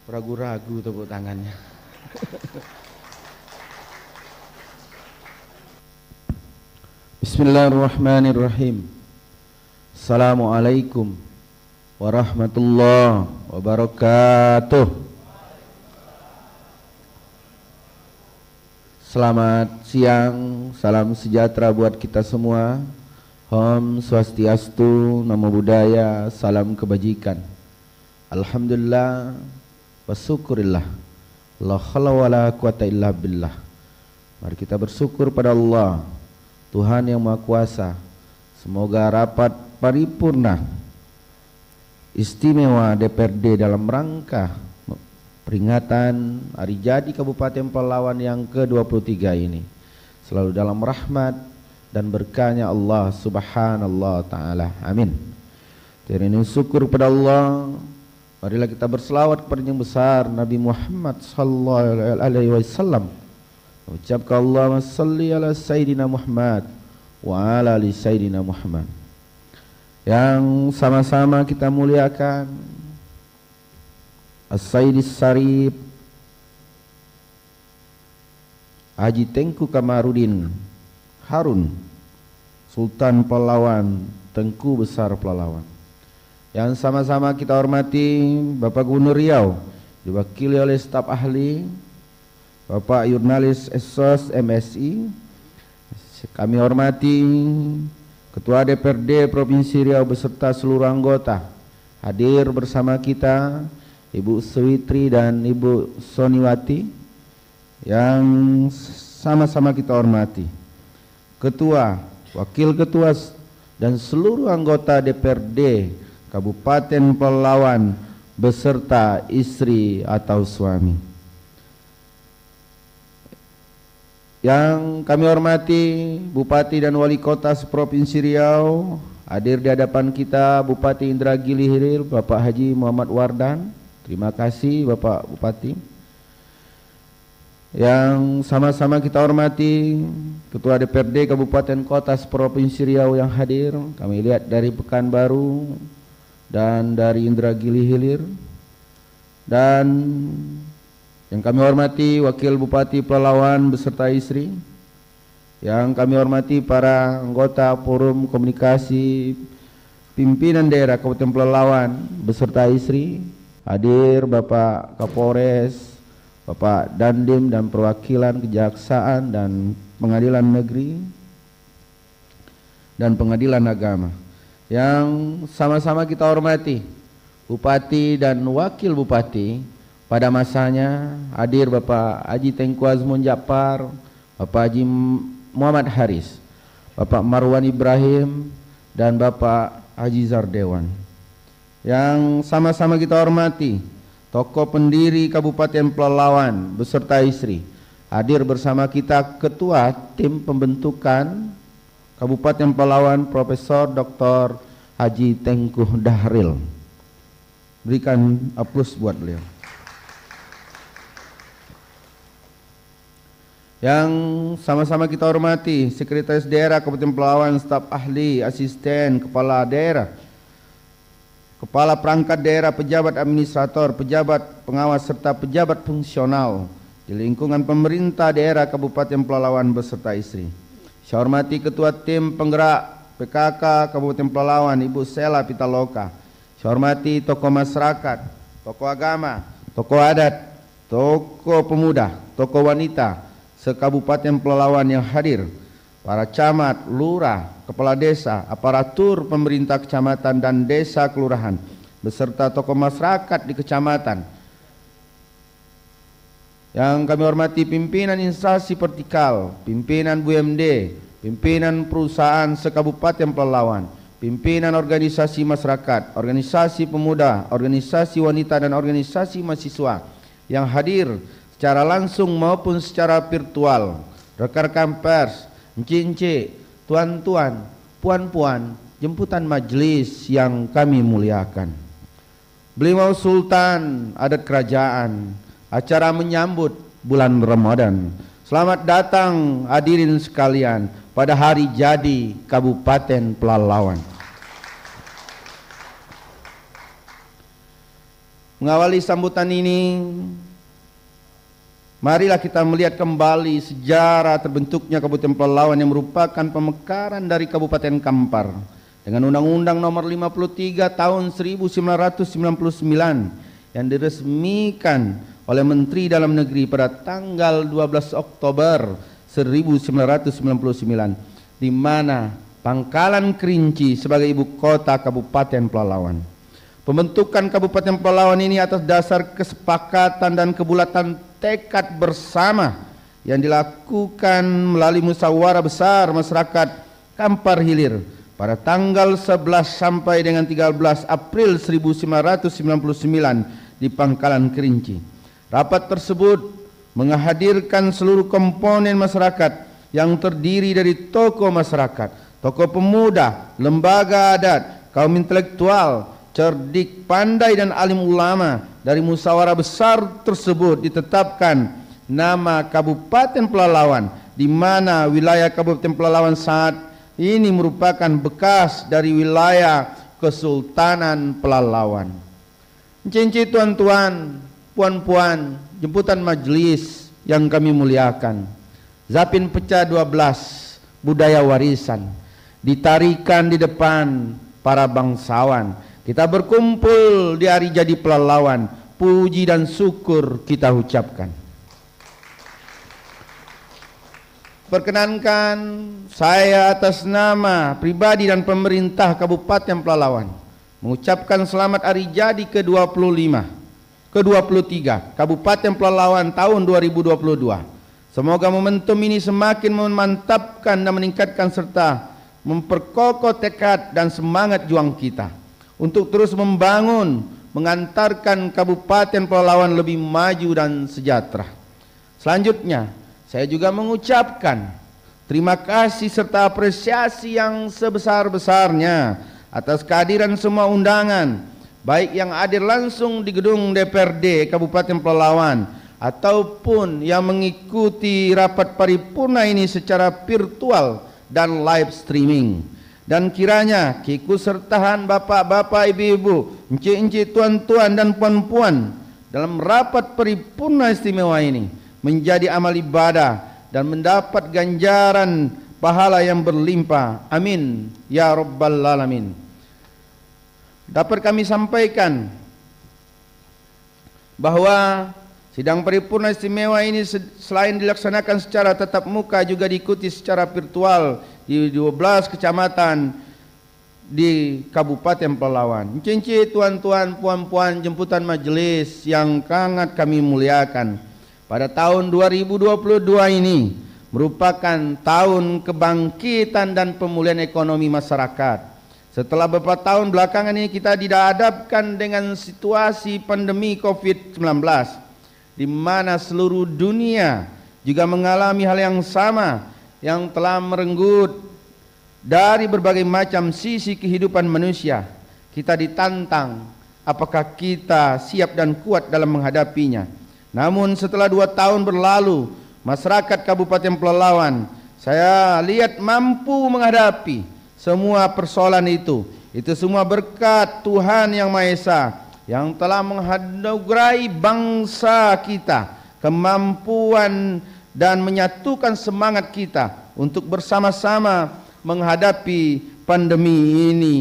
Ragu-ragu tepuk tangannya. Bismillahirrahmanirrahim. Assalamualaikum warahmatullahi wabarakatuh. Selamat siang, salam sejahtera buat kita semua. Om Swastiastu, Namo Buddhaya, salam kebajikan. Alhamdulillah wa syukurillah. La haula wala quwata illa billah. Mari kita bersyukur pada Allah, Tuhan yang Maha Kuasa. Semoga rapat paripurna istimewa DPRD dalam rangka peringatan Hari Jadi Kabupaten Pelalawan yang ke-23 ini selalu dalam rahmat dan berkahnya Allah Subhanallah Ta'ala. Amin. Dari ini syukur kepada Allah. Marilah kita berselawat kepada yang besar Nabi Muhammad sallallahu alaihi wasallam. Ucapkan Allahumma salli ala Sayyidina Muhammad wa ala ali Sayyidina Muhammad. Yang sama-sama kita muliakan As-Sayyidis Sarif Haji Tengku Kamarudin Harun, Sultan Pelalawan, Tengku Besar Pelalawan. Yang sama-sama kita hormati Bapak Gubernur Riau, diwakili oleh staf ahli Bapak Jurnalis Esos MSI. Kami hormati Ketua DPRD Provinsi Riau beserta seluruh anggota. Hadir bersama kita Ibu Sewitri dan Ibu Soniwati. Yang sama-sama kita hormati Ketua, Wakil Ketua dan seluruh anggota DPRD Kabupaten Pelalawan beserta istri atau suami. Yang kami hormati Bupati dan Wali Kota seprovinsi Riau. Hadir di hadapan kita Bupati Indragiri Hilir Bapak Haji Muhammad Wardan. Terima kasih Bapak Bupati. Yang sama-sama kita hormati Ketua DPRD Kabupaten Kota seprovinsi Riau yang hadir. Kami lihat dari Pekanbaru dan dari Indragiri Hilir. Dan yang kami hormati Wakil Bupati Pelalawan beserta istri. Yang kami hormati para anggota Forum Komunikasi Pimpinan Daerah Kabupaten Pelalawan beserta istri. Hadir Bapak Kapolres, Bapak Dandim dan perwakilan Kejaksaan dan Pengadilan Negeri dan Pengadilan Agama. Yang sama-sama kita hormati Bupati dan Wakil Bupati pada masanya. Hadir Bapak Haji Tengku Azmun Japar, Bapak Haji Muhammad Haris, Bapak Marwan Ibrahim dan Bapak Haji Zardewan. Yang sama-sama kita hormati tokoh pendiri Kabupaten Pelalawan beserta istri. Hadir bersama kita Ketua Tim Pembentukan Kabupaten Pelalawan Profesor Dr. Haji Tengku Dahril. Berikan aplaus buat beliau. Yang sama-sama kita hormati Sekretaris Daerah Kabupaten Pelalawan, staf ahli, asisten, kepala daerah, kepala perangkat daerah, pejabat administrator, pejabat pengawas serta pejabat fungsional di lingkungan pemerintah daerah Kabupaten Pelalawan beserta istri. Saya hormati Ketua Tim Penggerak PKK Kabupaten Pelalawan Ibu Sela Pitaloka. Saya hormati tokoh masyarakat, tokoh agama, tokoh adat, tokoh pemuda, tokoh wanita se-Kabupaten Pelalawan yang hadir, para camat, lurah, kepala desa, aparatur pemerintah kecamatan dan desa kelurahan, beserta tokoh masyarakat di kecamatan. Yang kami hormati pimpinan instansi vertikal, pimpinan BUMD, pimpinan perusahaan se-Kabupaten Pelalawan, pimpinan organisasi masyarakat, organisasi pemuda, organisasi wanita dan organisasi mahasiswa yang hadir secara langsung maupun secara virtual, rekan-rekan pers, encik-encik, tuan-tuan, puan-puan, jemputan majelis yang kami muliakan. Beliau Sultan Adat Kerajaan, acara menyambut bulan Ramadan. Selamat datang hadirin sekalian pada Hari Jadi Kabupaten Pelalawan. Mengawali sambutan ini, marilah kita melihat kembali sejarah terbentuknya Kabupaten Pelalawan yang merupakan pemekaran dari Kabupaten Kampar dengan Undang-Undang Nomor 53 Tahun 1999 yang diresmikan oleh Menteri Dalam Negeri pada tanggal 12 Oktober 1999, di mana Pangkalan Kerinci sebagai ibu kota Kabupaten Pelalawan. Pembentukan Kabupaten Pelalawan ini atas dasar kesepakatan dan kebulatan tekad bersama yang dilakukan melalui musyawarah besar masyarakat Kampar Hilir pada tanggal 11 sampai dengan 13 April 1999 di Pangkalan Kerinci. Rapat tersebut menghadirkan seluruh komponen masyarakat yang terdiri dari tokoh masyarakat, tokoh pemuda, lembaga adat, kaum intelektual, cerdik, pandai dan alim ulama. Dari musyawarah besar tersebut ditetapkan nama Kabupaten Pelalawan, di mana wilayah Kabupaten Pelalawan saat ini merupakan bekas dari wilayah Kesultanan Pelalawan. Cincin tuan-tuan, puan-puan, jemputan majelis yang kami muliakan, Zapin Pecah 12 budaya warisan ditarikan di depan para bangsawan. Kita berkumpul di hari jadi Pelalawan, puji dan syukur kita ucapkan. Perkenankan saya atas nama pribadi dan pemerintah Kabupaten Pelalawan mengucapkan selamat hari jadi ke-23 Kabupaten Pelalawan tahun 2022. Semoga momentum ini semakin memantapkan dan meningkatkan serta memperkokoh tekad dan semangat juang kita untuk terus membangun, mengantarkan Kabupaten Pelalawan lebih maju dan sejahtera. Selanjutnya, saya juga mengucapkan terima kasih serta apresiasi yang sebesar-besarnya atas kehadiran semua undangan, baik yang hadir langsung di gedung DPRD Kabupaten Pelalawan ataupun yang mengikuti rapat paripurna ini secara virtual dan live streaming. Dan kiranya keikutsertaan bapak-bapak, ibu-ibu, encik-encik, tuan-tuan dan puan-puan dalam rapat paripurna istimewa ini menjadi amal ibadah dan mendapat ganjaran pahala yang berlimpah. Amin ya rabbal alamin. Dapat kami sampaikan bahwa sidang paripurna istimewa ini selain dilaksanakan secara tatap muka juga diikuti secara virtual di 12 kecamatan di Kabupaten Pelalawan. Cincin tuan-tuan, puan-puan, jemputan majelis yang sangat kami muliakan, pada tahun 2022 ini merupakan tahun kebangkitan dan pemulihan ekonomi masyarakat. Setelah beberapa tahun belakangan ini kita dihadapkan dengan situasi pandemi COVID-19, di mana seluruh dunia juga mengalami hal yang sama yang telah merenggut dari berbagai macam sisi kehidupan manusia. Kita ditantang apakah kita siap dan kuat dalam menghadapinya. Namun setelah 2 tahun berlalu, masyarakat Kabupaten Pelalawan saya lihat mampu menghadapi semua persoalan itu. Itu semua berkat Tuhan Yang Maha Esa yang telah menganugerahi bangsa kita kemampuan dan menyatukan semangat kita untuk bersama-sama menghadapi pandemi ini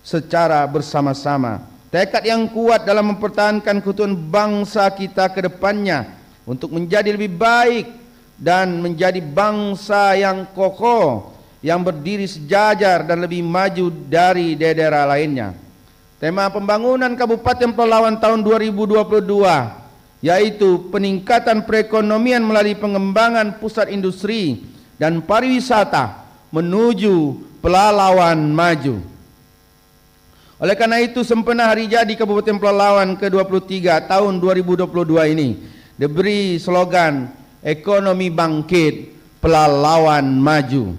secara bersama-sama. Tekad yang kuat dalam mempertahankan keutuhan bangsa kita ke depannya untuk menjadi lebih baik dan menjadi bangsa yang kokoh, yang berdiri sejajar dan lebih maju dari daerah lainnya. Tema pembangunan Kabupaten Pelalawan tahun 2022 yaitu peningkatan perekonomian melalui pengembangan pusat industri dan pariwisata menuju Pelalawan maju. Oleh karena itu sempena hari jadi Kabupaten Pelalawan ke-23 tahun 2022 ini diberi slogan ekonomi bangkit, Pelalawan maju.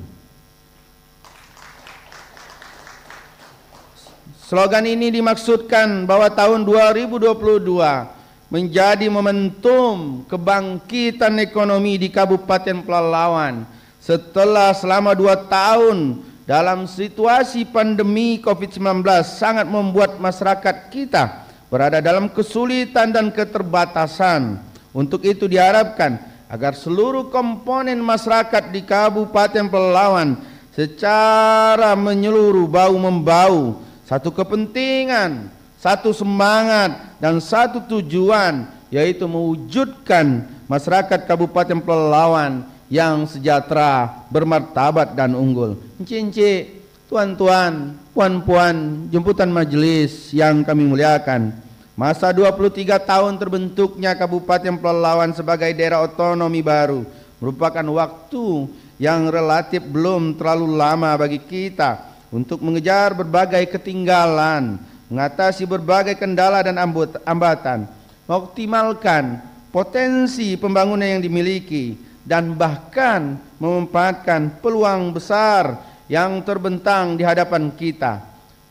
Slogan ini dimaksudkan bahwa tahun 2022 menjadi momentum kebangkitan ekonomi di Kabupaten Pelalawan setelah selama 2 tahun dalam situasi pandemi COVID-19 sangat membuat masyarakat kita berada dalam kesulitan dan keterbatasan. Untuk itu diharapkan agar seluruh komponen masyarakat di Kabupaten Pelalawan secara menyeluruh bahu-membahu, satu kepentingan, satu semangat, dan satu tujuan, yaitu mewujudkan masyarakat Kabupaten Pelalawan yang sejahtera, bermartabat, dan unggul. Encik-encik, tuan-tuan, puan-puan, jemputan majelis yang kami muliakan, masa 23 tahun terbentuknya Kabupaten Pelalawan sebagai daerah otonomi baru merupakan waktu yang relatif belum terlalu lama bagi kita untuk mengejar berbagai ketinggalan, mengatasi berbagai kendala dan hambatan, mengoptimalkan potensi pembangunan yang dimiliki, dan bahkan memanfaatkan peluang besar yang terbentang di hadapan kita.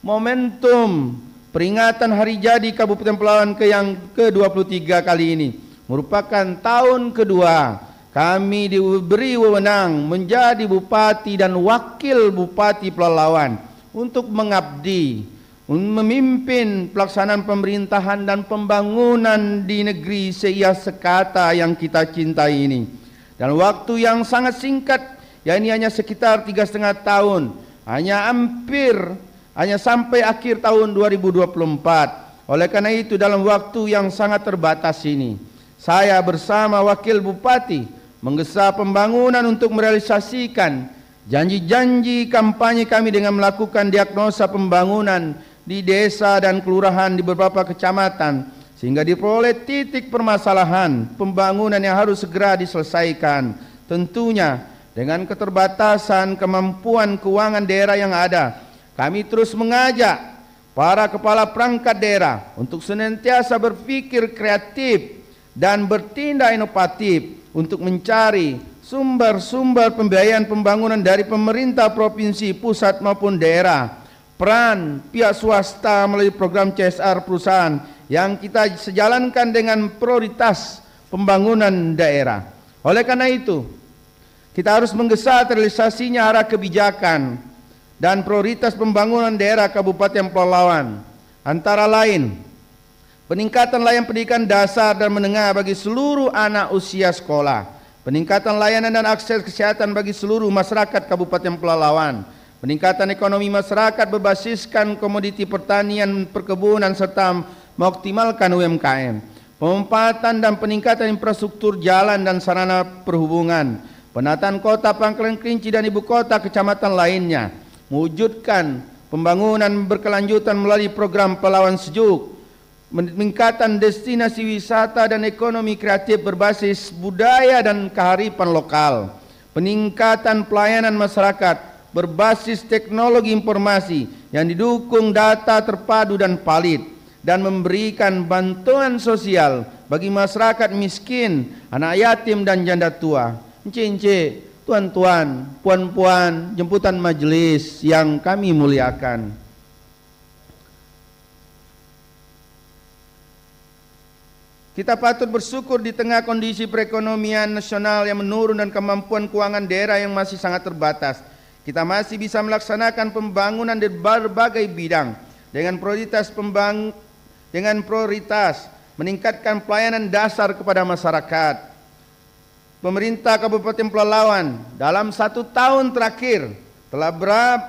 Momentum peringatan Hari Jadi Kabupaten Pelalawan yang ke-23 kali ini merupakan tahun kedua kami diberi wewenang menjadi Bupati dan Wakil Bupati Pelalawan untuk mengabdi, memimpin pelaksanaan pemerintahan dan pembangunan di negeri seias sekata yang kita cintai ini. Dalam waktu yang sangat singkat, yakni hanya sekitar 3,5 tahun, hanya sampai akhir tahun 2024. Oleh karena itu, dalam waktu yang sangat terbatas ini, saya bersama Wakil Bupati menggesa pembangunan untuk merealisasikan janji-janji kampanye kami dengan melakukan diagnosa pembangunan di desa dan kelurahan di beberapa kecamatan, sehingga diperoleh titik permasalahan pembangunan yang harus segera diselesaikan. Tentunya dengan keterbatasan kemampuan keuangan daerah yang ada, kami terus mengajak para kepala perangkat daerah untuk senantiasa berpikir kreatif dan bertindak inovatif untuk mencari sumber-sumber pembiayaan pembangunan dari pemerintah provinsi, pusat maupun daerah, peran pihak swasta melalui program CSR perusahaan yang kita sejalankan dengan prioritas pembangunan daerah. Oleh karena itu, kita harus menggesa realisasinya arah kebijakan dan prioritas pembangunan daerah Kabupaten Pelalawan, antara lain peningkatan layanan pendidikan dasar dan menengah bagi seluruh anak usia sekolah, peningkatan layanan dan akses kesehatan bagi seluruh masyarakat Kabupaten Pelalawan, peningkatan ekonomi masyarakat berbasiskan komoditi pertanian, perkebunan, serta mengoptimalkan UMKM, pemanfaatan dan peningkatan infrastruktur jalan dan sarana perhubungan, penataan kota Pangkalan Kerinci dan ibu kota kecamatan lainnya, mewujudkan pembangunan berkelanjutan melalui program Pelalawan Sejuk, peningkatan destinasi wisata dan ekonomi kreatif berbasis budaya dan kearifan lokal, peningkatan pelayanan masyarakat berbasis teknologi informasi yang didukung data terpadu dan valid, dan memberikan bantuan sosial bagi masyarakat miskin, anak yatim, dan janda tua. Encik-encik, tuan-tuan, puan-puan, jemputan majelis yang kami muliakan, kita patut bersyukur di tengah kondisi perekonomian nasional yang menurun dan kemampuan keuangan daerah yang masih sangat terbatas. Kita masih bisa melaksanakan pembangunan di berbagai bidang dengan prioritas meningkatkan pelayanan dasar kepada masyarakat. Pemerintah Kabupaten Pelalawan dalam 1 tahun terakhir telah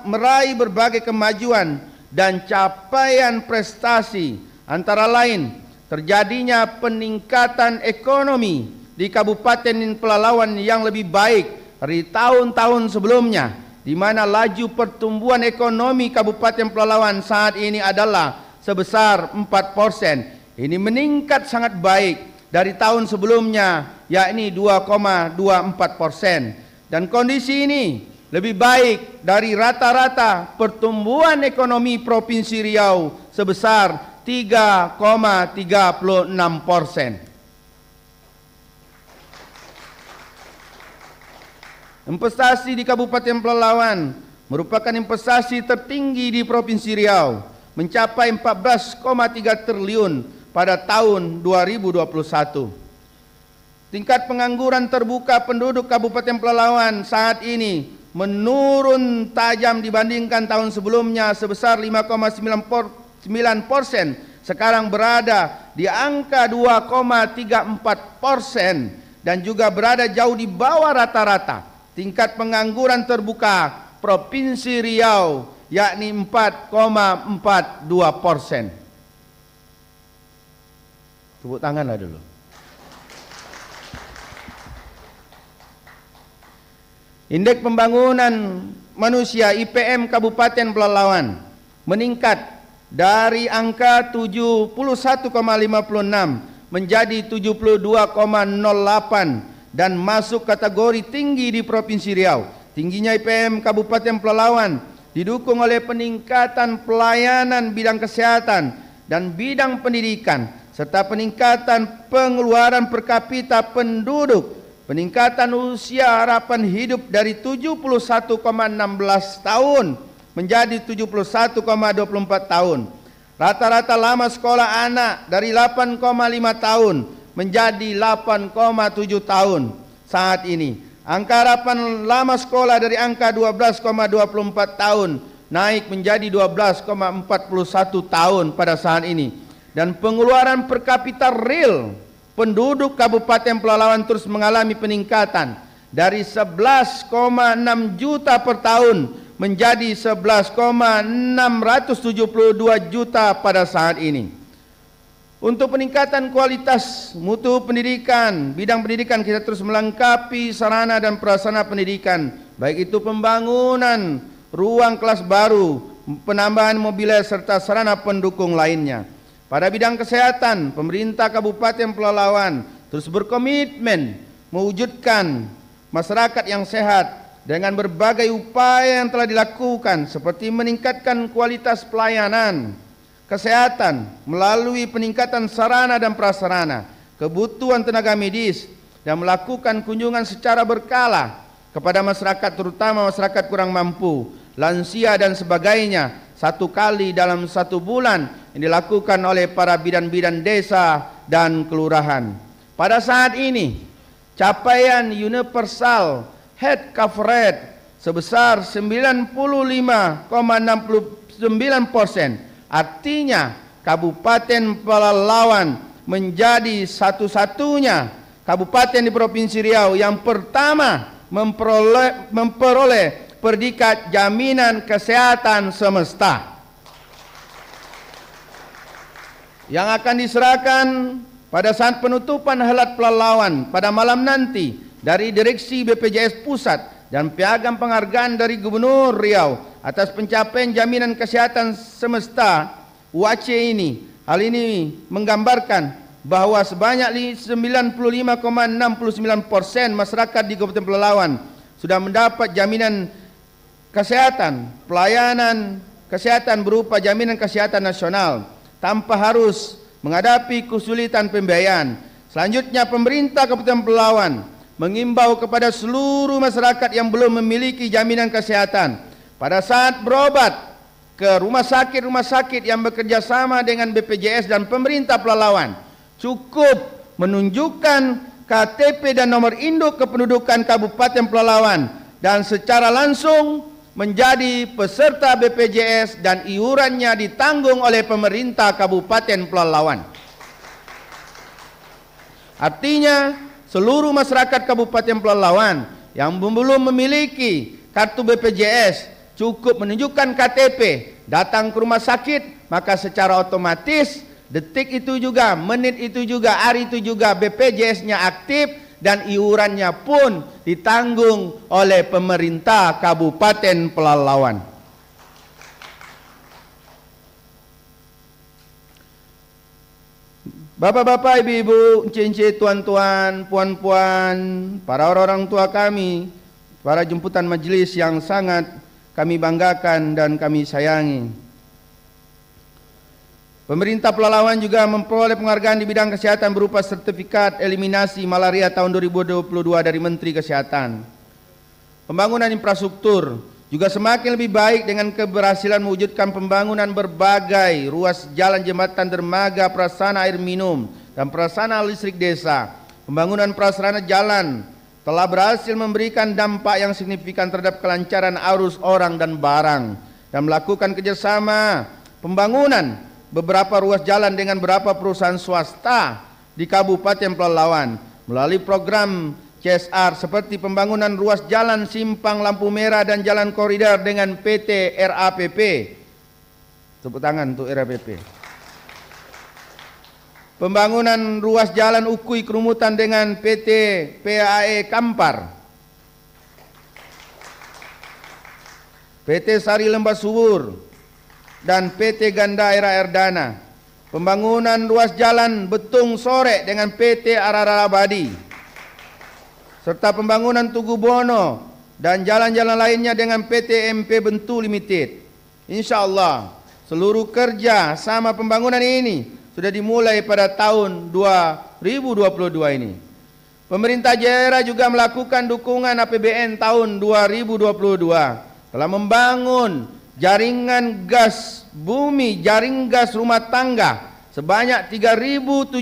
meraih berbagai kemajuan dan capaian prestasi, antara lain terjadinya peningkatan ekonomi di Kabupaten Pelalawan yang lebih baik dari tahun-tahun sebelumnya, di mana laju pertumbuhan ekonomi Kabupaten Pelalawan saat ini adalah sebesar 4%. Ini meningkat sangat baik dari tahun sebelumnya, yakni 2,24%. Dan kondisi ini lebih baik dari rata-rata pertumbuhan ekonomi Provinsi Riau sebesar 3,36%. Investasi di Kabupaten Pelalawan merupakan investasi tertinggi di Provinsi Riau, mencapai 14,3 triliun pada tahun 2021. Tingkat pengangguran terbuka penduduk Kabupaten Pelalawan saat ini menurun tajam dibandingkan tahun sebelumnya sebesar 5,9%, sekarang berada di angka 2,34% dan juga berada jauh di bawah rata-rata tingkat pengangguran terbuka Provinsi Riau, yakni 4,42%. Tepuk tanganlah dulu. Indeks pembangunan manusia IPM Kabupaten Pelalawan meningkat dari angka 71,56 menjadi 72,08 dan masuk kategori tinggi di Provinsi Riau. Tingginya IPM Kabupaten Pelalawan didukung oleh peningkatan pelayanan bidang kesehatan dan bidang pendidikan serta peningkatan pengeluaran per kapita penduduk. Peningkatan usia harapan hidup dari 71,16 tahun menjadi 71,24 tahun. Rata-rata lama sekolah anak dari 8,5 tahun menjadi 8,7 tahun saat ini. Angka harapan lama sekolah dari angka 12,24 tahun naik menjadi 12,41 tahun pada saat ini. Dan pengeluaran per kapita real penduduk Kabupaten Pelalawan terus mengalami peningkatan dari 11,6 juta per tahun menjadi 11,672 juta pada saat ini. Untuk peningkatan kualitas mutu pendidikan, bidang pendidikan kita terus melengkapi sarana dan prasarana pendidikan, baik itu pembangunan ruang kelas baru, penambahan mobiliar serta sarana pendukung lainnya. Pada bidang kesehatan, pemerintah Kabupaten Pelalawan terus berkomitmen mewujudkan masyarakat yang sehat dengan berbagai upaya yang telah dilakukan seperti meningkatkan kualitas pelayanan kesehatan melalui peningkatan sarana dan prasarana, kebutuhan tenaga medis, dan melakukan kunjungan secara berkala kepada masyarakat terutama masyarakat kurang mampu, lansia dan sebagainya 1 kali dalam 1 bulan yang dilakukan oleh para bidan-bidan desa dan kelurahan. Pada saat ini capaian universal health coverage sebesar 95,69%. Artinya Kabupaten Pelalawan menjadi satu-satunya kabupaten di Provinsi Riau yang pertama memperoleh predikat jaminan kesehatan semesta yang akan diserahkan pada saat penutupan Helat Pelalawan pada malam nanti dari Direksi BPJS Pusat dan piagam penghargaan dari Gubernur Riau atas pencapaian jaminan kesehatan semesta UAC ini. Hal ini menggambarkan bahwa sebanyak 95,69% masyarakat di Kabupaten Pelalawan sudah mendapat jaminan kesehatan, pelayanan kesehatan berupa jaminan kesehatan nasional tanpa harus menghadapi kesulitan pembiayaan. Selanjutnya, pemerintah Kabupaten Pelalawan mengimbau kepada seluruh masyarakat yang belum memiliki jaminan kesehatan pada saat berobat ke rumah sakit yang bekerja sama dengan BPJS dan pemerintah Pelalawan, cukup menunjukkan KTP dan nomor induk kependudukan Kabupaten Pelalawan dan secara langsung menjadi peserta BPJS dan iurannya ditanggung oleh pemerintah Kabupaten Pelalawan. Artinya, seluruh masyarakat Kabupaten Pelalawan yang belum memiliki kartu BPJS cukup menunjukkan KTP, datang ke rumah sakit, maka secara otomatis detik itu juga, menit itu juga, hari itu juga BPJS-nya aktif dan iurannya pun ditanggung oleh pemerintah Kabupaten Pelalawan. Bapak-bapak, ibu-ibu, encik-encik, tuan-tuan, puan-puan, para orang-orang tua kami, para jemputan majelis yang sangat kami banggakan dan kami sayangi. Pemerintah Pelalawan juga memperoleh penghargaan di bidang kesehatan berupa sertifikat eliminasi malaria tahun 2022 dari Menteri Kesehatan. Pembangunan infrastruktur juga semakin lebih baik dengan keberhasilan mewujudkan pembangunan berbagai ruas jalan, jembatan, dermaga, prasarana air minum, dan prasarana listrik desa. Pembangunan prasarana jalan telah berhasil memberikan dampak yang signifikan terhadap kelancaran arus orang dan barang dan melakukan kerjasama pembangunan beberapa ruas jalan dengan beberapa perusahaan swasta di Kabupaten Pelalawan melalui program CSR seperti pembangunan ruas jalan simpang lampu merah dan jalan koridor dengan PT RAPP. Tepuk tangan untuk RAPP. Pembangunan ruas jalan Ukui Kerumutan dengan PT PAE Kampar. PT Sari Lembah Subur dan PT Ganda Era Erdana. Pembangunan ruas jalan Betung Sore dengan PT Arara Abadi. Serta pembangunan Tugu Bono dan jalan-jalan lainnya dengan PT MP Bentu Limited. InsyaAllah seluruh kerja sama pembangunan ini sudah dimulai pada tahun 2022 ini. Pemerintah daerah juga melakukan dukungan APBN tahun 2022, telah membangun jaringan gas bumi, jaring gas rumah tangga sebanyak 3.712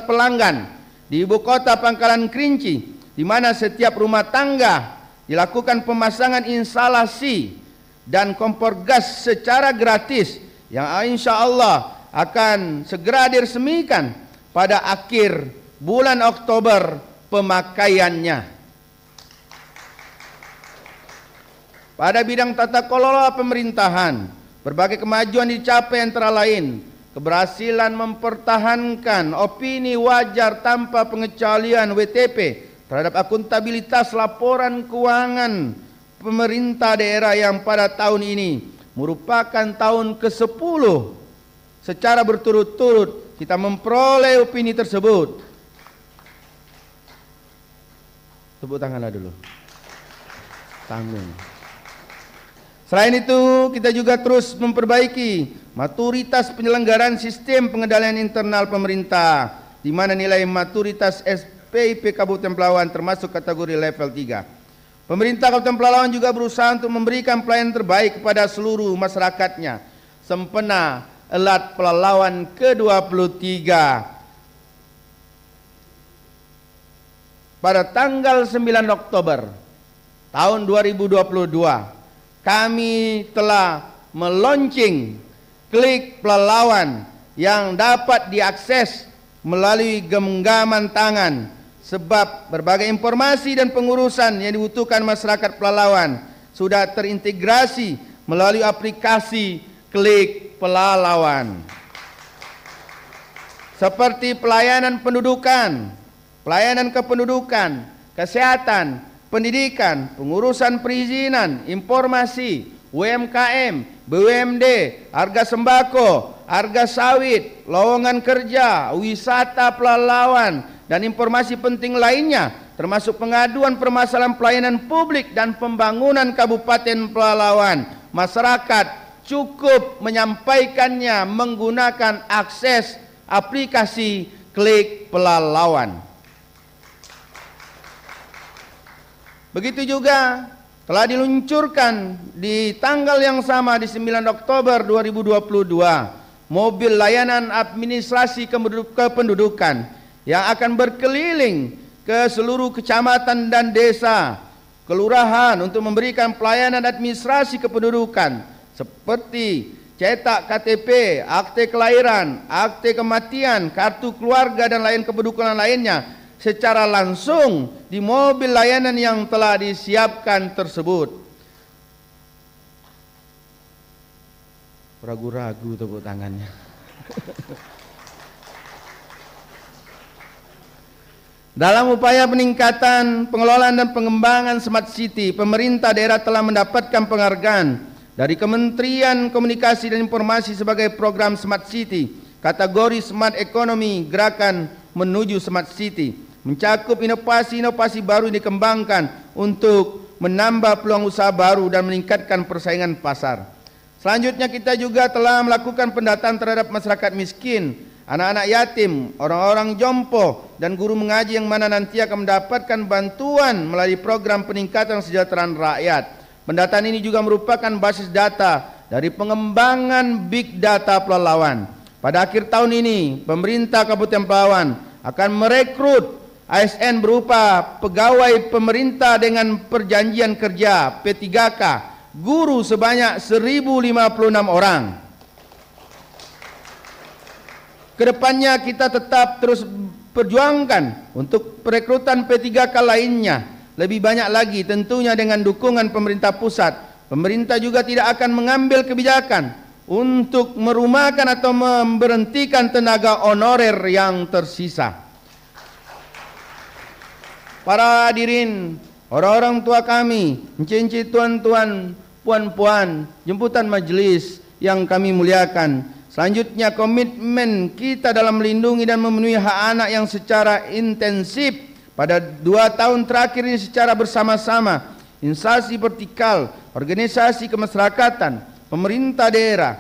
pelanggan di ibu kota Pangkalan Kerinci, di mana setiap rumah tangga dilakukan pemasangan instalasi dan kompor gas secara gratis yang insya-Allah akan segera diresmikan pada akhir bulan Oktober pemakaiannya. Pada bidang tata kelola pemerintahan, berbagai kemajuan dicapai antara lain keberhasilan mempertahankan opini wajar tanpa pengecualian WTP terhadap akuntabilitas laporan keuangan pemerintah daerah yang pada tahun ini merupakan tahun ke-10 secara berturut-turut kita memperoleh opini tersebut. Tepuk tanganlah dulu. Tanggung. Selain itu, kita juga terus memperbaiki maturitas penyelenggaraan sistem pengendalian internal pemerintah, di mana nilai maturitas SPIP Kabupaten Pelalawan termasuk kategori level 3. Pemerintah Kabupaten Pelalawan juga berusaha untuk memberikan pelayanan terbaik kepada seluruh masyarakatnya. Sempena Elat Pelalawan ke-23 pada tanggal 9 Oktober tahun 2022, kami telah meluncing Klik Pelalawan yang dapat diakses melalui genggaman tangan, sebab berbagai informasi dan pengurusan yang dibutuhkan masyarakat Pelalawan sudah terintegrasi melalui aplikasi Klik Pelalawan. Seperti pelayanan pendudukan, pelayanan kependudukan, kesehatan, pendidikan, pengurusan perizinan, informasi, UMKM, BUMD, harga sembako, harga sawit, lowongan kerja, wisata Pelalawan, dan informasi penting lainnya, termasuk pengaduan permasalahan pelayanan publik dan pembangunan Kabupaten Pelalawan. Masyarakat cukup menyampaikannya menggunakan akses aplikasi Klik Pelalawan. Begitu juga telah diluncurkan di tanggal yang sama di 9 Oktober 2022 mobil layanan administrasi kependudukan yang akan berkeliling ke seluruh kecamatan dan desa, kelurahan untuk memberikan pelayanan administrasi kependudukan seperti cetak KTP, akte kelahiran, akte kematian, kartu keluarga dan lain kependudukan lainnya secara langsung di mobil layanan yang telah disiapkan tersebut. Ragu-ragu tepuk tangannya. Dalam upaya peningkatan pengelolaan dan pengembangan Smart City, pemerintah daerah telah mendapatkan penghargaan dari Kementerian Komunikasi dan Informasi sebagai program Smart City, kategori Smart Economy Gerakan Menuju Smart City, mencakup inovasi-inovasi baru yang dikembangkan untuk menambah peluang usaha baru dan meningkatkan persaingan pasar. Selanjutnya kita juga telah melakukan pendataan terhadap masyarakat miskin, anak-anak yatim, orang-orang jompo, dan guru mengaji yang mana nanti akan mendapatkan bantuan melalui program peningkatan kesejahteraan rakyat. Pendataan ini juga merupakan basis data dari pengembangan Big Data Pelalawan. Pada akhir tahun ini, pemerintah Kabupaten Pelalawan akan merekrut ASN berupa pegawai pemerintah dengan perjanjian kerja P3K, guru sebanyak 1.056 orang. Kedepannya kita tetap terus perjuangkan untuk perekrutan P3K lainnya. Lebih banyak lagi tentunya dengan dukungan pemerintah pusat. Pemerintah juga tidak akan mengambil kebijakan untuk merumahkan atau memberhentikan tenaga honorer yang tersisa. Para hadirin, orang-orang tua kami, encik-encik, tuan-tuan, puan-puan, jemputan majelis yang kami muliakan. Selanjutnya, komitmen kita dalam melindungi dan memenuhi hak anak yang secara intensif pada 2 tahun terakhir ini secara bersama-sama, instansi vertikal, organisasi kemasyarakatan, pemerintah daerah,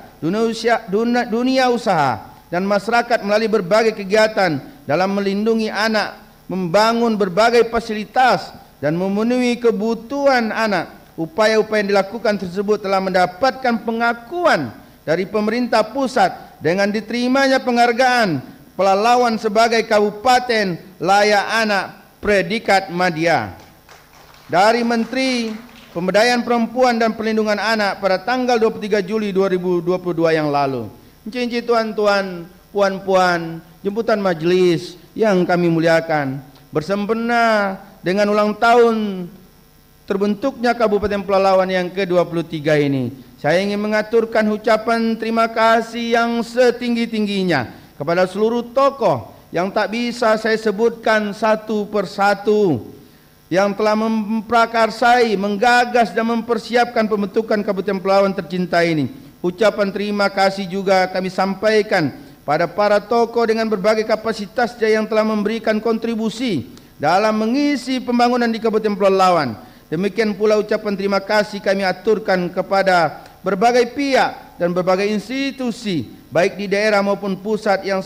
dunia usaha, dan masyarakat melalui berbagai kegiatan dalam melindungi anak, membangun berbagai fasilitas dan memenuhi kebutuhan anak. Upaya-upaya yang dilakukan tersebut telah mendapatkan pengakuan dari pemerintah pusat dengan diterimanya penghargaan Pelalawan sebagai Kabupaten Layak Anak predikat Madya dari Menteri Pemberdayaan Perempuan dan Perlindungan Anak pada tanggal 23 Juli 2022 yang lalu. Encik-encik, tuan-tuan, puan-puan, jemputan majelis yang kami muliakan, bersempena dengan ulang tahun terbentuknya Kabupaten Pelalawan yang ke-23 ini, saya ingin mengaturkan ucapan terima kasih yang setinggi-tingginya kepada seluruh tokoh yang tak bisa saya sebutkan satu persatu, yang telah memprakarsai, menggagas dan mempersiapkan pembentukan Kabupaten Pelalawan tercinta ini. Ucapan terima kasih juga kami sampaikan pada para tokoh dengan berbagai kapasitasnya yang telah memberikan kontribusi dalam mengisi pembangunan di Kabupaten Pelalawan. Demikian pula ucapan terima kasih kami aturkan kepada berbagai pihak dan berbagai institusi baik di daerah maupun pusat yang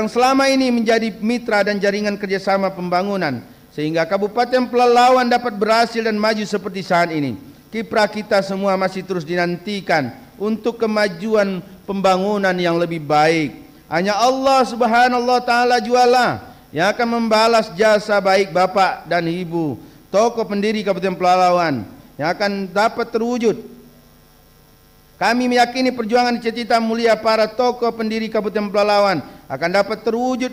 selama ini menjadi mitra dan jaringan kerjasama pembangunan sehingga Kabupaten Pelalawan dapat berhasil dan maju seperti saat ini. Kiprah kita semua masih terus dinantikan untuk kemajuan pembangunan yang lebih baik. Hanya Allah Subhanahu wa taala jualah yang akan membalas jasa baik Bapak dan Ibu, tokoh pendiri Kabupaten Pelalawan, yang akan dapat terwujud. Kami meyakini perjuangan cita-cita mulia para tokoh pendiri Kabupaten Pelalawan akan dapat terwujud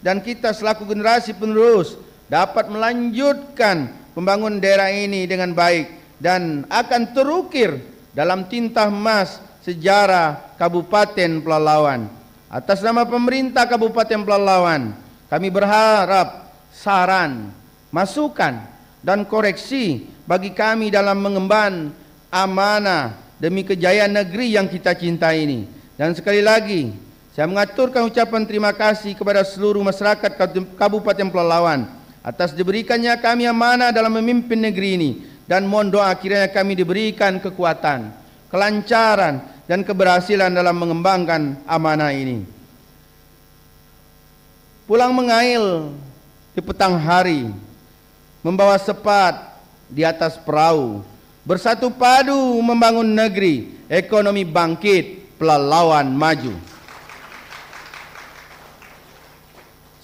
dan kita selaku generasi penerus dapat melanjutkan pembangunan daerah ini dengan baik dan akan terukir dalam tinta emas sejarah Kabupaten Pelalawan. Atas nama pemerintah Kabupaten Pelalawan, kami berharap saran, masukan, dan koreksi bagi kami dalam mengemban amanah demi kejayaan negeri yang kita cintai ini. Dan sekali lagi, saya mengaturkan ucapan terima kasih kepada seluruh masyarakat Kabupaten Pelalawan atas diberikannya kami amanah dalam memimpin negeri ini, dan mohon doa kiranya kami diberikan kekuatan, kelancaran, dan keberhasilan dalam mengembangkan amanah ini. Pulang mengail di petang hari, membawa sepat di atas perahu, bersatu padu membangun negeri, ekonomi bangkit, Pelalawan maju.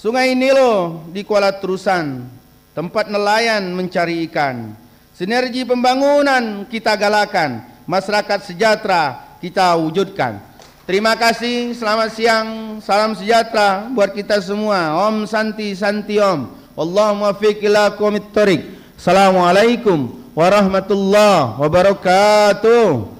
Sungai Nilo di Kuala Terusan, tempat nelayan mencari ikan. Sinergi pembangunan kita galakan, masyarakat sejahtera kita wujudkan. Terima kasih, selamat siang, salam sejahtera buat kita semua. Om Santi Santi Om. Allahumma fiq ila qomit thoriq. Assalamualaikum warahmatullahi wabarakatuh.